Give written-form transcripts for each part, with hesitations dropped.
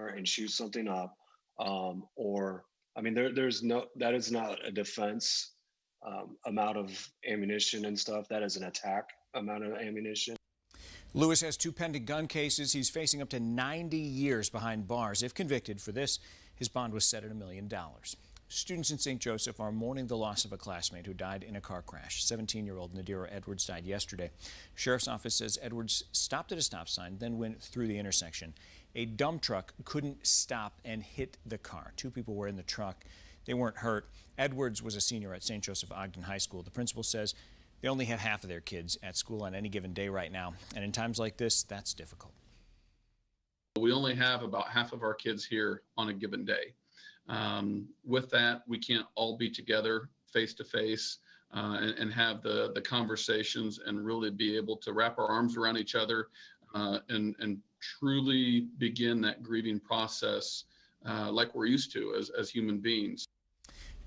and shoot something up, or I mean, there's no that is not a defense amount of ammunition and stuff. That is an attack amount of ammunition. Lewis has 2 pending gun cases. He's facing up to 90 years behind bars. If convicted for this, his bond was set at $1 million. Students in St. Joseph are mourning the loss of a classmate who died in a car crash. 17-year-old Nadira Edwards died yesterday. Sheriff's office says Edwards stopped at a stop sign, then went through the intersection. A dump truck couldn't stop and hit the car. 2 people were in the truck. They weren't hurt. Edwards was a senior at St. Joseph Ogden High School. The principal says they only have half of their kids at school on any given day right now. And in times like this, that's difficult. We only have about half of our kids here on a given day. With that, we can't all be together face to face and have the conversations and really be able to wrap our arms around each other and truly begin that grieving process like we're used to as human beings.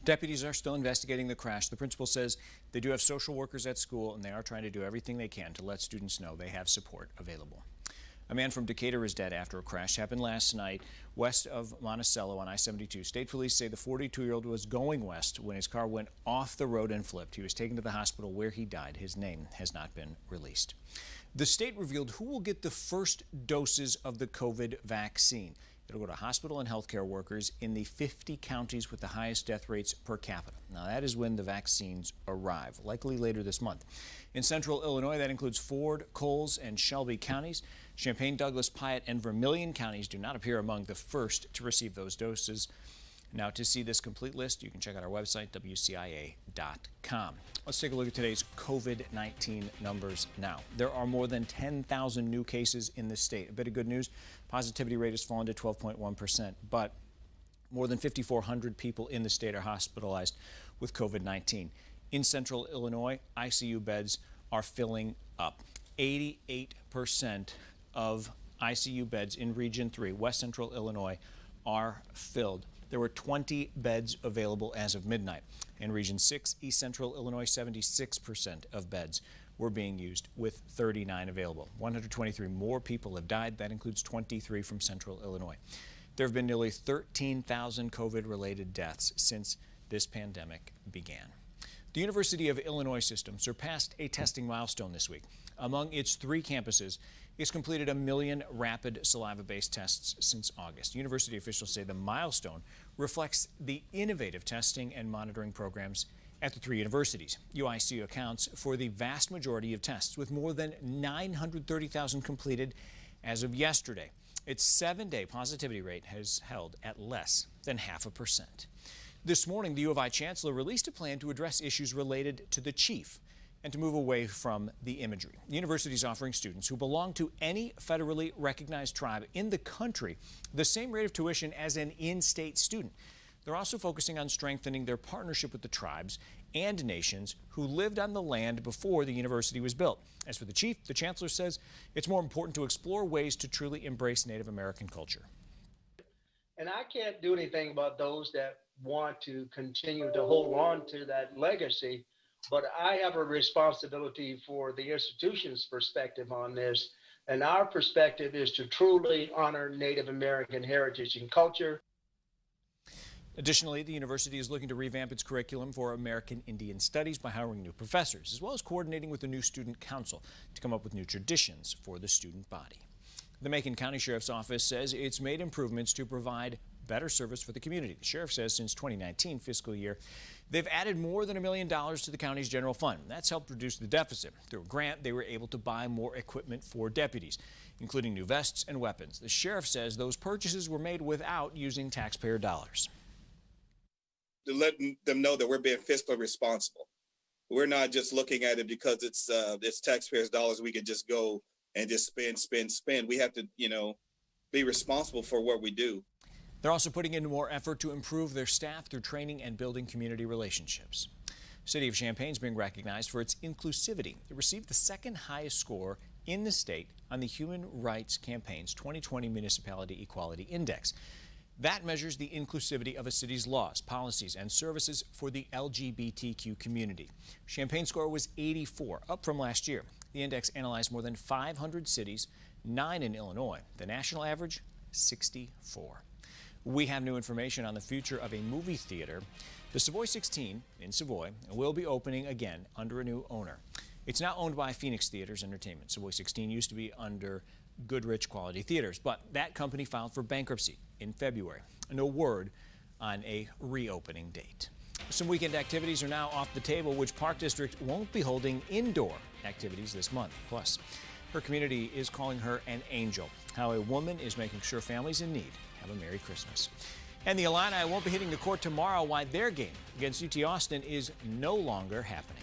Deputies are still investigating the crash. The principal says they do have social workers at school, and they are trying to do everything they can to let students know they have support available. A man from Decatur is dead after a crash happened last night west of Monticello on I-72. State police say the 42-year-old was going west when his car went off the road and flipped. He was taken to the hospital where he died. His name has not been released. The state revealed who will get the first doses of the COVID vaccine. It'll go to hospital and healthcare workers in the 50 counties with the highest death rates per capita. Now, that is when the vaccines arrive, likely later this month. In central Illinois, that includes Ford, Coles, and Shelby counties. Champaign, Douglas, Piatt, and Vermilion counties do not appear among the first to receive those doses. Now, to see this complete list, you can check out our website, wcia.com. Let's take a look at today's COVID-19 numbers now. There are more than 10,000 new cases in the state. A bit of good news, positivity rate has fallen to 12.1%, but more than 5,400 people in the state are hospitalized with COVID-19. In central Illinois, ICU beds are filling up. 88% of ICU beds in Region 3, West Central Illinois, are filled. There were 20 beds available as of midnight. In Region 6, East Central Illinois, 76% of beds were being used, with 39 available. 123 more people have died. That includes 23 from Central Illinois. There have been nearly 13,000 COVID-related deaths since this pandemic began. The University of Illinois system surpassed a testing milestone this week. Among its 3 campuses, it's completed 1 million rapid saliva-based tests since August. University officials say the milestone reflects the innovative testing and monitoring programs at the 3 universities. UIC accounts for the vast majority of tests, with more than 930,000 completed as of yesterday. Its 7-day positivity rate has held at less than 0.5%. This morning, the U of I chancellor released a plan to address issues related to the chief and to move away from the imagery. The university is offering students who belong to any federally recognized tribe in the country the same rate of tuition as an in-state student. They're also focusing on strengthening their partnership with the tribes and nations who lived on the land before the university was built. As for the chief, the chancellor says it's more important to explore ways to truly embrace Native American culture. And I can't do anything about those that want to continue to hold on to that legacy, but I have a responsibility for the institution's perspective on this. And our perspective is to truly honor Native American heritage and culture. Additionally, the university is looking to revamp its curriculum for American Indian Studies by hiring new professors, as well as coordinating with the new student council to come up with new traditions for the student body. The Macon County Sheriff's Office says it's made improvements to provide better service for the community. The sheriff says since 2019 fiscal year, they've added more than $1 million to the county's general fund. That's helped reduce the deficit. Through a grant, they were able to buy more equipment for deputies, including new vests and weapons. The sheriff says those purchases were made without using taxpayer dollars. To let them know that we're being fiscally responsible. We're not just looking at it because it's taxpayers' dollars. We can just go and just spend. We have to, be responsible for what we do. They're also putting in more effort to improve their staff through training and building community relationships. City of Champaign is being recognized for its inclusivity. It received the 2nd highest score in the state on the Human Rights Campaign's 2020 Municipality Equality Index. That measures the inclusivity of a city's laws, policies, and services for the LGBTQ community. Champaign's score was 84, up from last year. The index analyzed more than 500 cities, 9 in Illinois. The national average, 64. We have new information on the future of a movie theater. The Savoy 16 in Savoy will be opening again under a new owner. It's now owned by Phoenix Theaters Entertainment. Savoy 16 used to be under Goodrich Quality Theaters, but that company filed for bankruptcy in February. No word on a reopening date. Some weekend activities are now off the table, which Park District won't be holding indoor activities this month. Plus, her community is calling her an angel. How a woman is making sure families in need have a Merry Christmas. And the Illini won't be hitting the court tomorrow why their game against UT Austin is no longer happening.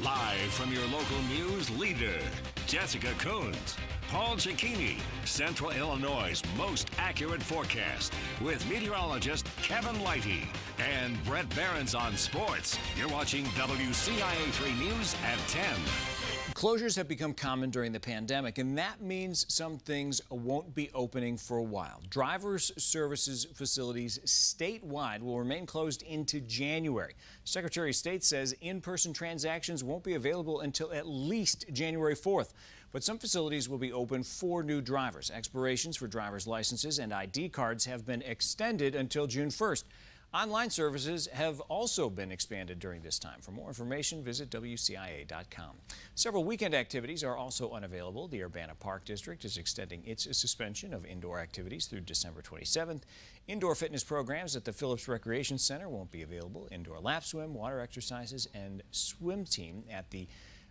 Live from your local news leader, Jessica Coons, Paul Cicchini, Central Illinois' most accurate forecast with meteorologist Kevin Lighty and Brett Behrens on sports. You're watching WCIA 3 News at 10. Closures have become common during the pandemic, and that means some things won't be opening for a while. Drivers' services facilities statewide will remain closed into January. Secretary of State says in-person transactions won't be available until at least January 4th. But some facilities will be open for new drivers. Expirations for driver's licenses and ID cards have been extended until June 1st. Online services have also been expanded during this time. For more information, visit WCIA.com. Several weekend activities are also unavailable. The Urbana Park District is extending its suspension of indoor activities through December 27th. Indoor fitness programs at the Phillips Recreation Center won't be available. Indoor lap swim, water exercises, and swim team at the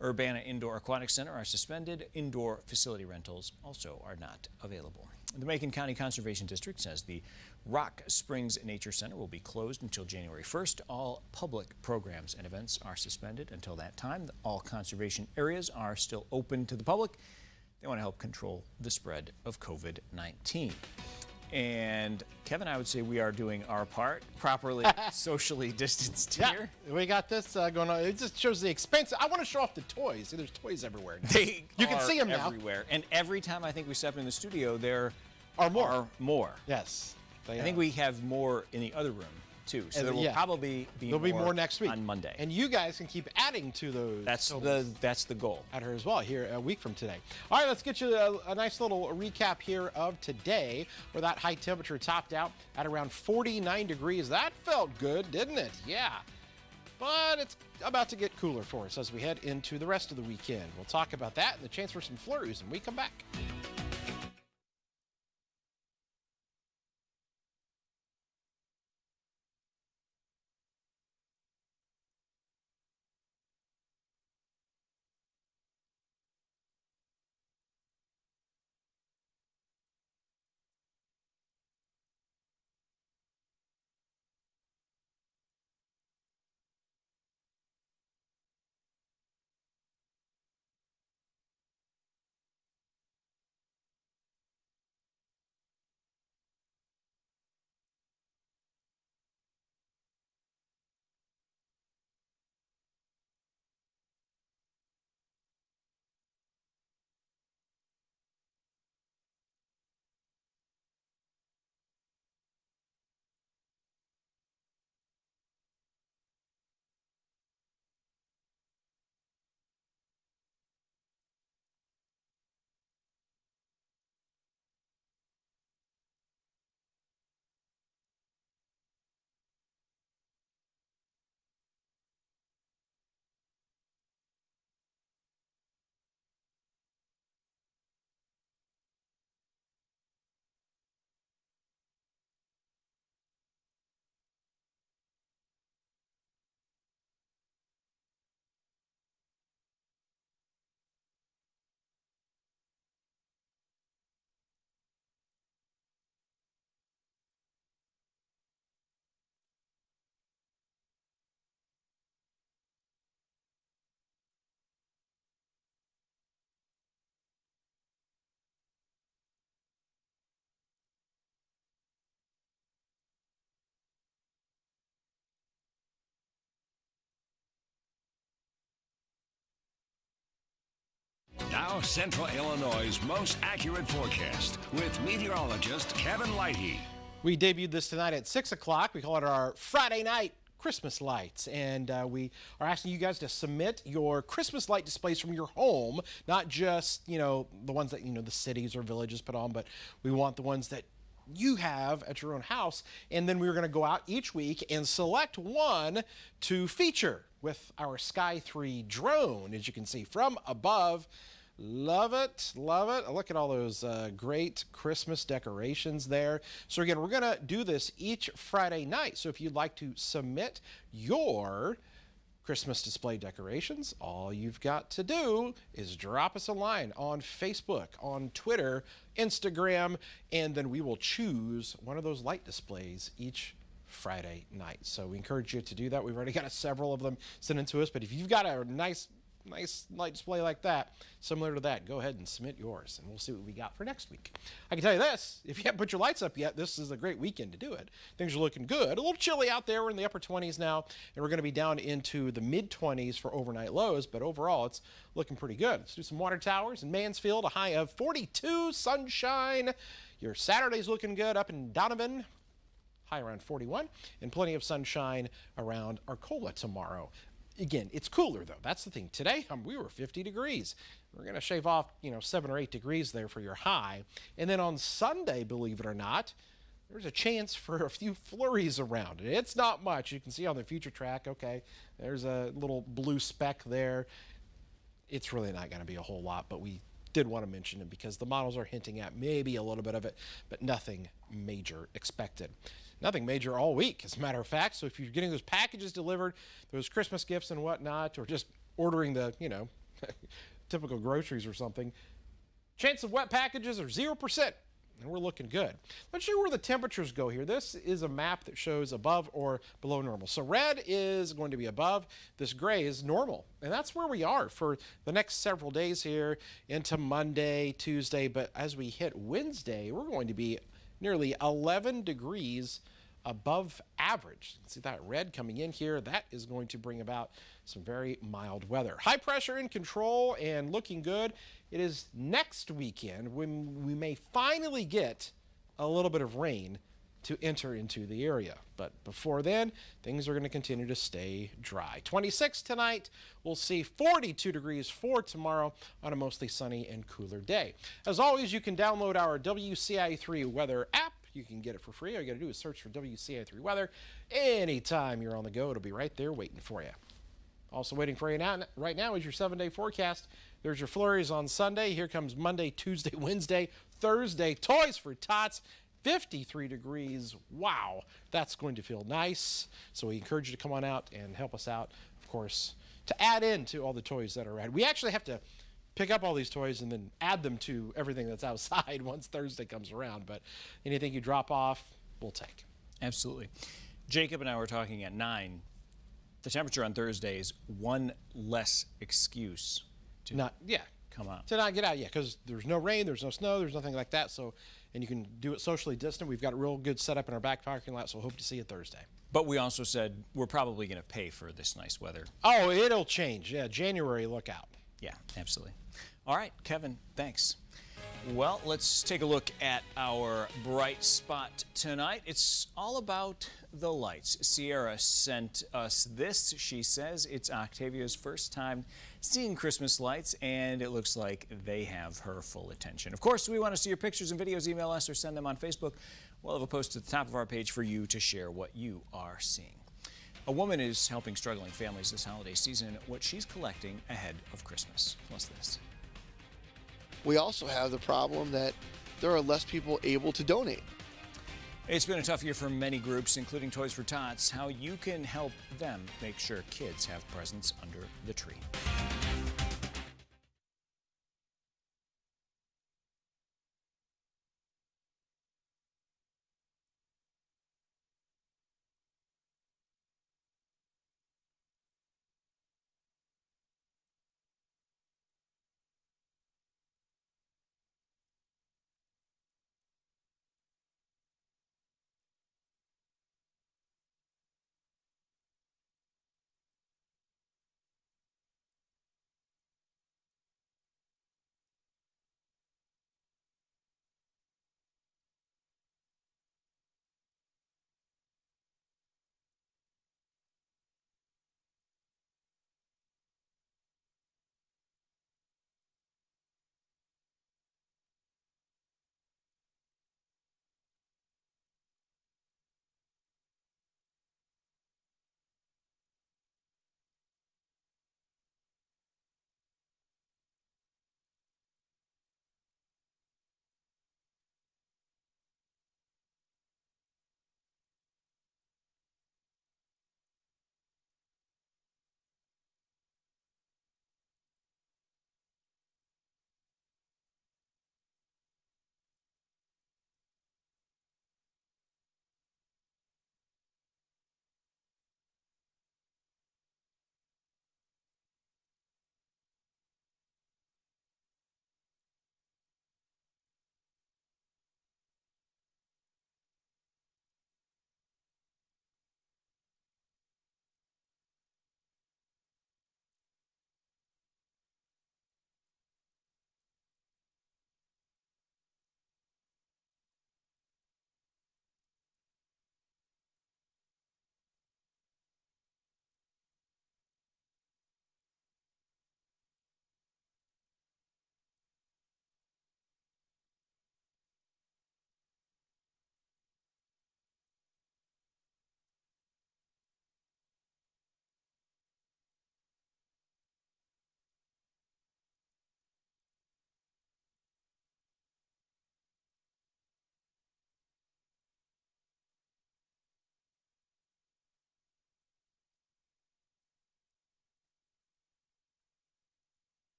Urbana Indoor Aquatic Center are suspended. Indoor facility rentals also are not available. The Macon County Conservation District says the Rock Springs Nature Center will be closed until January 1st. All public programs and events are suspended until that time. All conservation areas are still open to the public. They want to help control the spread of COVID-19. And Kevin, I would say we are doing our part, properly socially distanced Yeah, here. we got this going on. It just shows the expense. I want to show off the toys. See, there's toys everywhere. You can see them now. everywhere. And every time I think we step in the studio, there Are more. Yes. Yes. I think we have more in the other room, too. So And there will yeah. probably be There'll be more next week. on Monday. And you guys can keep adding to those. That's the goal. At her as well here a week from today. All right, let's get you a nice little recap here of today, where that high temperature topped out at around 49 degrees. That felt good, didn't it? Yeah. But it's about to get cooler for us as we head into the rest of the weekend. We'll talk about that and the chance for some flurries when we come back. Now, Central Illinois' most accurate forecast with meteorologist Kevin Lighty. We debuted this tonight at 6 o'clock. We call it our Friday night Christmas lights, and we are asking you guys to submit your Christmas light displays from your home, not just, the ones that, the cities or villages put on, but we want the ones that you have at your own house. And then we're going to go out each week and select one to feature with our Sky 3 drone, as you can see from above. Love it, love it. Look at all those great Christmas decorations there. So again, we're going to do this each Friday night. So if you'd like to submit your Christmas display decorations, all you've got to do is drop us a line on Facebook, on Twitter, Instagram, and then we will choose one of those light displays each Friday night. So we encourage you to do that. We've already got several of them sent in to us, but if you've got a nice light display like that, similar to that, go ahead and submit yours, and we'll see what we got for next week. I can tell you this, if you haven't put your lights up yet, this is a great weekend to do it. Things are looking good. A little chilly out there. We're in the upper 20s now, and we're going to be down into the mid-20s for overnight lows, but overall, it's looking pretty good. Let's do some water towers in Mansfield, a high of 42, sunshine. Your Saturday's looking good up in Donovan, high around 41, and plenty of sunshine around Arcola tomorrow. Again, it's cooler, though. That's the thing. Today, we were 50 degrees. We're going to shave off, 7 or 8 degrees there for your high. And then on Sunday, believe it or not, there's a chance for a few flurries around. It's not much. You can see on the future track, okay, there's a little blue speck there. It's really not going to be a whole lot, but we did want to mention it because the models are hinting at maybe a little bit of it, but nothing major expected. Nothing major all week, as a matter of fact. So if you're getting those packages delivered, those Christmas gifts and whatnot, or just ordering the, typical groceries or something, chance of wet packages are 0%, and we're looking good. Let's show you where the temperatures go here. This is a map that shows above or below normal. So red is going to be above. This gray is normal, and that's where we are for the next several days here into Monday, Tuesday. But as we hit Wednesday, we're going to be nearly 11 degrees above average. See that red coming in here? That is going to bring about some very mild weather. High pressure in control and looking good. It is next weekend when we may finally get a little bit of rain to enter into the area. But before then, things are going to continue to stay dry. 26 tonight. We'll see 42 degrees for tomorrow on a mostly sunny and cooler day. As always, you can download our WCI3 weather app. You can get it for free. All you got to do is search for WCI3 weather. Anytime you're on the go, it'll be right there waiting for you. Also waiting for you right now is your 7-day forecast. There's your flurries on Sunday. Here comes Monday, Tuesday, Wednesday, Thursday. Toys for Tots. 53 degrees. Wow, that's going to feel nice. So we encourage you to come on out and help us out, of course, to add in to all the toys that are around. We actually have to pick up all these toys and then add them to everything that's outside once Thursday comes around. But anything you drop off, we'll take. Absolutely. Jacob and I were talking at 9. The temperature on Thursday is one less excuse to come out. To not get out, because there's no rain, there's no snow, there's nothing like that. So, and you can do it socially distant. We've got a real good setup in our back parking lot, so hope to see you Thursday. But we also said we're probably going to pay for this nice weather. Oh, it'll change. Yeah, January, look out. Yeah, absolutely. All right, Kevin, thanks. Well, let's take a look at our bright spot tonight. It's all about the lights. Sierra sent us this. She says it's Octavia's first time seeing Christmas lights, and it looks like they have her full attention. Of course, we want to see your pictures and videos. Email us or send them on Facebook. We'll have a post at the top of our page for you to share what you are seeing. A woman is helping struggling families this holiday season what she's collecting ahead of Christmas. Plus this. We also have the problem that there are less people able to donate. It's been a tough year for many groups, including Toys for Tots. How you can help them make sure kids have presents under the tree.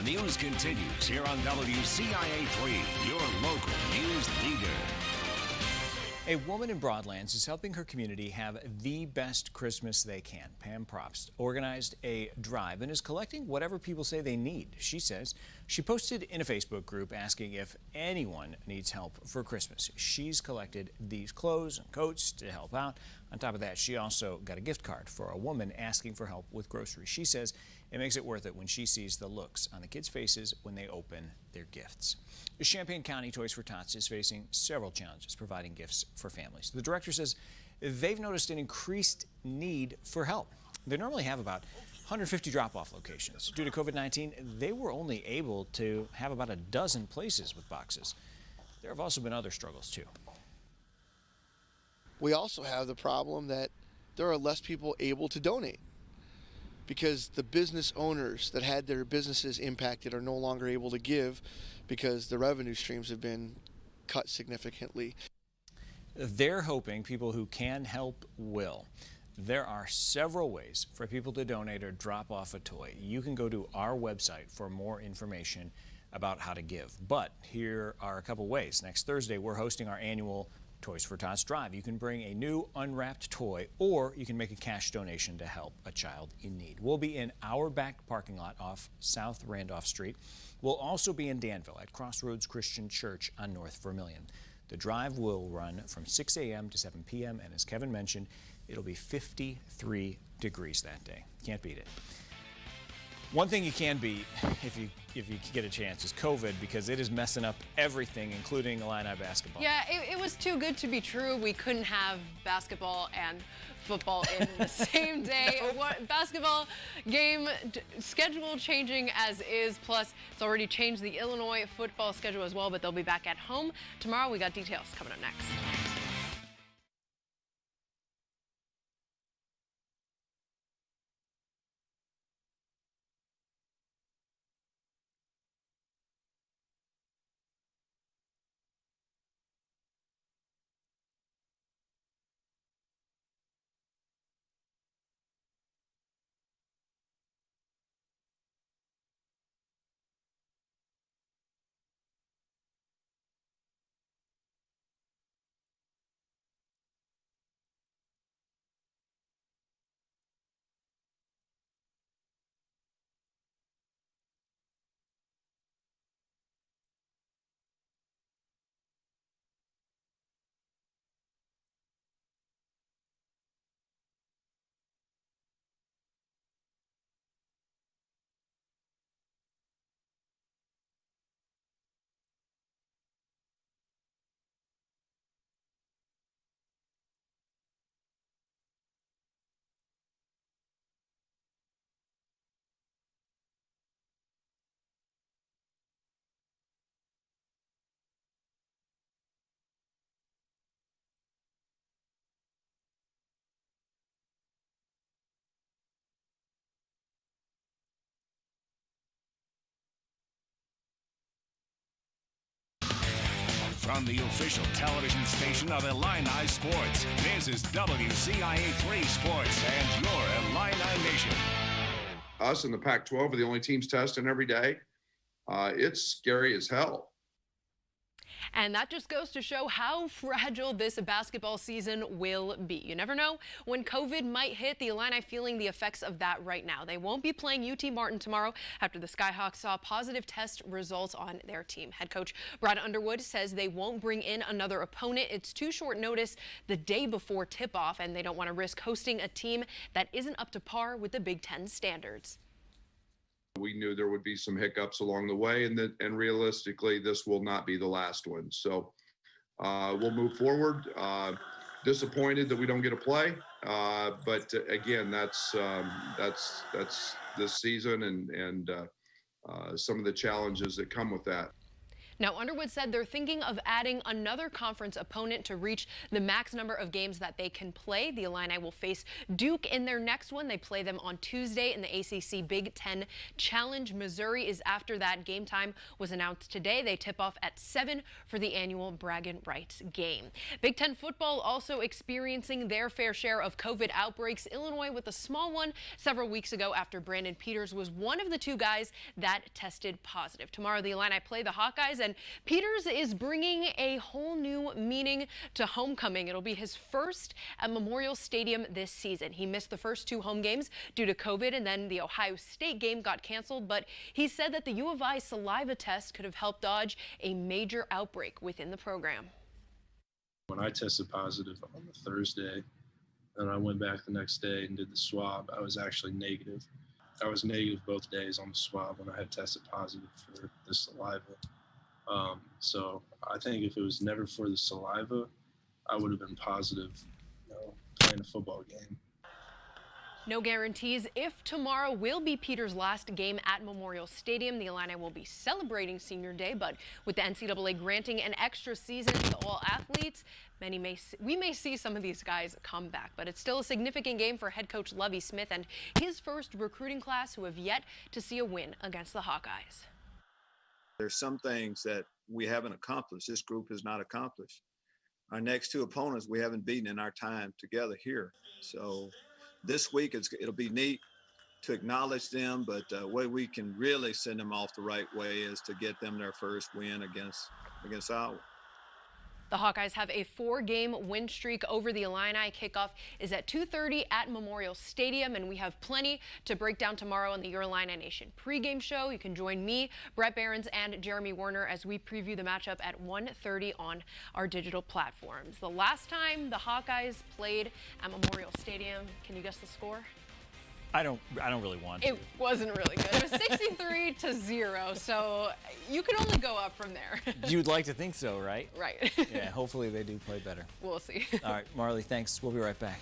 news continues here on WCIA3, your local news leader. A woman in Broadlands is helping her community have the best Christmas they can. Pam Probst organized a drive and is collecting whatever people say they need. She says she posted in a Facebook group asking if anyone needs help for Christmas. She's collected these clothes and coats to help out. On top of that, she also got a gift card for a woman asking for help with groceries. She says it makes it worth it when she sees the looks on the kids' faces when they open their gifts. The Champaign County Toys for Tots is facing several challenges providing gifts for families. The director says they've noticed an increased need for help. They normally have about 150 drop-off locations. Due to COVID-19, they were only able to have about a dozen places with boxes. There have also been other struggles, too. We also have the problem that there are less people able to donate because the business owners that had their businesses impacted are no longer able to give because the revenue streams have been cut significantly. They're hoping people who can help will. There are several ways for people to donate or drop off a toy. You can go to our website for more information about how to give. But here are a couple ways. Next Thursday, we're hosting our annual Toys for Tots Drive. You can bring a new unwrapped toy, or you can make a cash donation to help a child in need. We'll be in our back parking lot off South Randolph Street. We'll also be in Danville at Crossroads Christian Church on North Vermilion. The drive will run from 6 a.m. to 7 p.m. and as Kevin mentioned, it'll be 53 degrees that day. Can't beat it. One thing you can beat, if you get a chance, is COVID, because it is messing up everything, including Illini basketball. Yeah, it was too good to be true. We couldn't have basketball and football in the same day. Basketball game schedule changing as is, plus it's already changed the Illinois football schedule as well, but they'll be back at home tomorrow. We got details coming up next. From the official television station of Illini Sports, this is WCIA3 Sports and your Illini Nation. Us and the Pac-12 are the only teams testing every day. It's scary as hell. And that just goes to show how fragile this basketball season will be. You never know when COVID might hit. The Illini feeling the effects of that right now. They won't be playing UT Martin tomorrow after the Skyhawks saw positive test results on their team. Head coach Brad Underwood says they won't bring in another opponent. It's too short notice the day before tip-off, and they don't want to risk hosting a team that isn't up to par with the Big Ten standards. We knew there would be some hiccups along the way, and realistically, this will not be the last one. So we'll move forward. Disappointed that we don't get to play, but again, that's this season and some of the challenges that come with that. Now, Underwood said they're thinking of adding another conference opponent to reach the max number of games that they can play. The Illini will face Duke in their next one. They play them on Tuesday in the ACC Big Ten Challenge. Missouri is after that. Game time was announced today. They tip off at 7 for the annual Bragging Rights game. Big Ten football also experiencing their fair share of COVID outbreaks. Illinois with a small one several weeks ago after Brandon Peters was one of the 2 guys that tested positive. Tomorrow, the Illini play the Hawkeyes, and Peters is bringing a whole new meaning to homecoming. It'll be his first at Memorial Stadium this season. He missed the first 2 home games due to COVID, and then the Ohio State game got canceled, but he said that the U of I saliva test could have helped dodge a major outbreak within the program. When I tested positive on the Thursday, and I went back the next day and did the swab, I was actually negative. I was negative both days on the swab when I had tested positive for the saliva. So I think if it was never for the saliva, I would have been positive, playing a football game. No guarantees if tomorrow will be Peters' last game at Memorial Stadium. The Illini will be celebrating Senior Day, but with the NCAA granting an extra season to all athletes, we may see some of these guys come back. But it's still a significant game for head coach Lovie Smith and his first recruiting class, who have yet to see a win against the Hawkeyes. There's some things that we haven't accomplished. This group has not accomplished. Our next 2 opponents we haven't beaten in our time together here. So this week it'll be neat to acknowledge them, but the way we can really send them off the right way is to get them their first win against Iowa. The Hawkeyes have a 4-game win streak over the Illini. Kickoff is at 2:30 at Memorial Stadium, and we have plenty to break down tomorrow on the Your Illini Nation pregame show. You can join me, Brett Behrens, and Jeremy Werner as we preview the matchup at 1:30 on our digital platforms. The last time the Hawkeyes played at Memorial Stadium, can you guess the score? I don't really want to. It wasn't really good. It was 63-0, so you can only go up from there. You'd like to think so, right? Right. Yeah, hopefully they do play better. We'll see. All right, Marley, thanks. We'll be right back.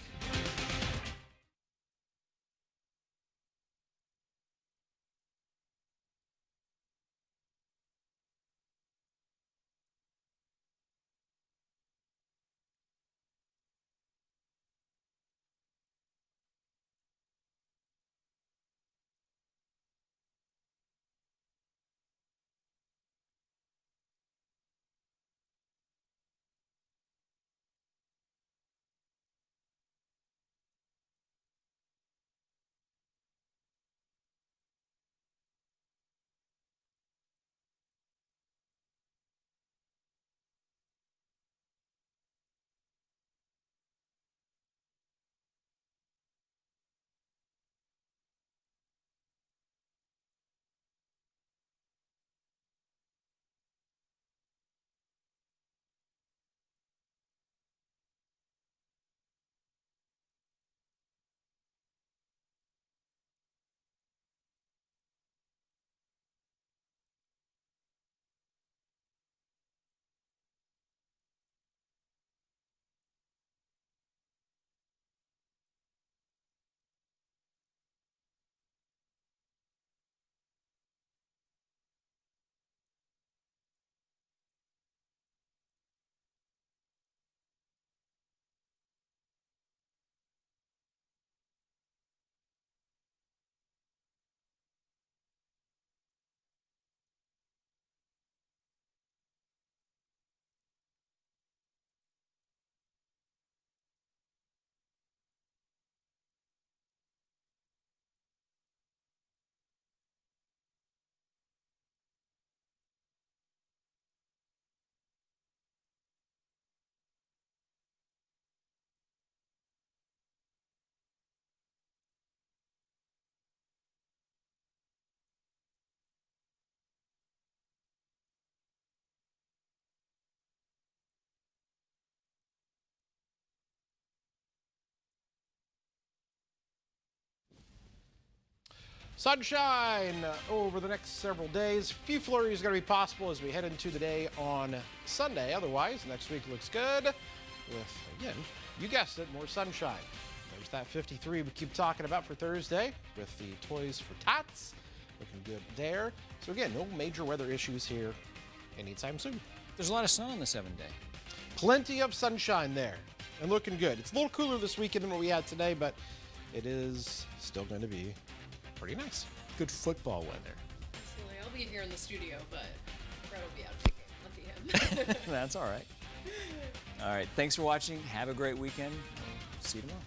Sunshine over the next several days. A few flurries are going to be possible as we head into the day on Sunday. Otherwise, next week looks good with, again, you guessed it, more sunshine. There's that 53 we keep talking about for Thursday with the Toys for Tots. Looking good there. So again, no major weather issues here anytime soon. There's a lot of sun on the 7-day. Plenty of sunshine there and looking good. It's a little cooler this weekend than what we had today, but it is still going to be pretty nice. Good football weather. Absolutely. I'll be here in the studio, but Fred will be out of the game. Lucky him. That's all right. All right. Thanks for watching. Have a great weekend. We'll see you tomorrow.